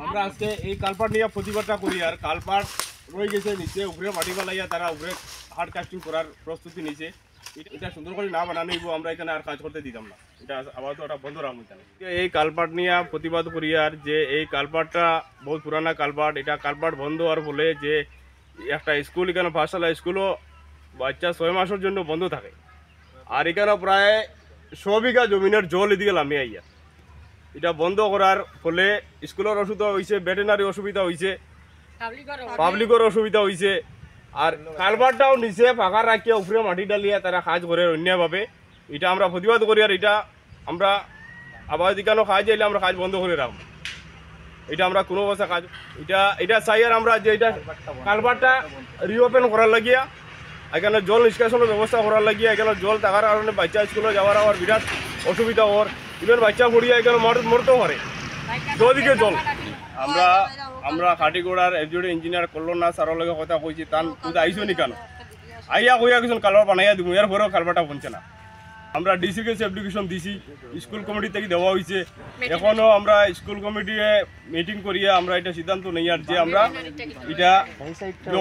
আমরা আজকে এই কালপাট নিয়ে প্রতিবাদটা করি। আর কালপাট রয়ে গেছে নিচে, উপরে মাটি বানাইয়া তারা উপরে হার্ড কাস্টিং করার প্রস্তুতি নিছে। এটা সুন্দর করে না বানানো আমরা এখানে আর কাজ করতে দিতাম না, এটা আবার তো ওটা বন্ধ রাখবো এখানে। এই কালপাট নিয়ে প্রতিবাদ করি আর যে এই কালপাটটা বহুত পুরানা কালপাট, এটা কালপাট বন্ধ হওয়ার ফলে যে একটা স্কুল এখানে পাঠশালা স্কুলও বাচ্চা 6 মাসের জন্য বন্ধ থাকে। আর এখানে প্রায় 100 বিঘা জমিনের জল এদিকে নামে আইয়া, এটা বন্ধ করার ফলে স্কুলের অসুবিধা হয়েছে, ভেটেনারি অসুবিধা হয়েছে, পাবলিকের অসুবিধা হয়েছে। আর কালভারটাও নিচে ফাঁকা রাখিয়া উপরে মাটি ডালিয়া তারা কাজ করে অন্যভাবে, এটা আমরা প্রতিবাদ করি। আর এটা আমরা আবার এখানেও কাজ চাইলে আমরা কাজ বন্ধ করে রাখবো, এটা আমরা কোনো অবস্থা কাজ এটা চাই। আর আমরা যে এটা কালভারটা রিওপেন করার লাগিয়া, এখানে জল নিষ্কাশনের ব্যবস্থা করার লাগিয়া, এখানে জল থাকার কারণে বাচ্চা স্কুলে যাওয়ার আবার বিরাট অসুবিধা হওয়ার, ইভেন বাচ্চা পড়িয়া এখানে মরতেও পারে দুদিকে জল। আমরা খাটিগোড়ার এফজুডি ইঞ্জিনিয়ার কল্যাণ স্যারের লগে কথা কইছি, তান তুই আইসো নি কেন আইয়া কইয়া কিছু কালভার বানাইয়া দিব, এর পরেও কালভারটা বনছে না। আমরা ডিসি কাছে অ্যাপ্লিকেশন দিছি, স্কুল কমিটি থেকে দেওয়া হয়েছে। এখনও আমরা স্কুল কমিটি মিটিং করিয়া আমরা এটা সিদ্ধান্ত নেই আর যে আমরা এটা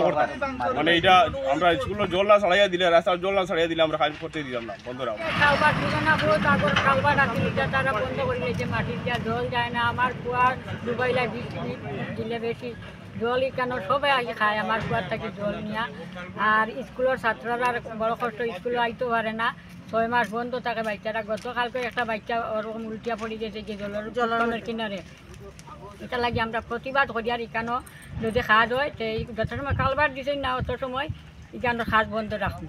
করতাম, মানে এটা আমরা স্কুলের জল না ছাড়াইয়া দিলে, রাস্তার জল না ছাড়াইয়া দিলে আমরা কাজ করতে দিলাম না, বন্ধ রাখবো। তারা বন্ধ করে দিয়েছে, মাটির যা জল যায় না, আমার কুয়ার ডুবাইলা দিলে বেশি জল কেন সবাই আগে খায় আমার কুয়ার থেকে জল নিয়ে। আর স্কুলের ছাত্ররা বড় কষ্ট, স্কুলে আইতে পারে না, 6 মাস বন্ধ থাকে বাচ্চারা। গতকালকে একটা বাচ্চা ওরকম উল্টিয়া পড়ে গেছে যে জলের কিনারে। এটা লাগে আমরা প্রতিবাদ করি। আর এখানেও যদি কাজ হয়, যত সময় কালবার দিছেন না অত সময় এখানে কাজ বন্ধ রাখুন।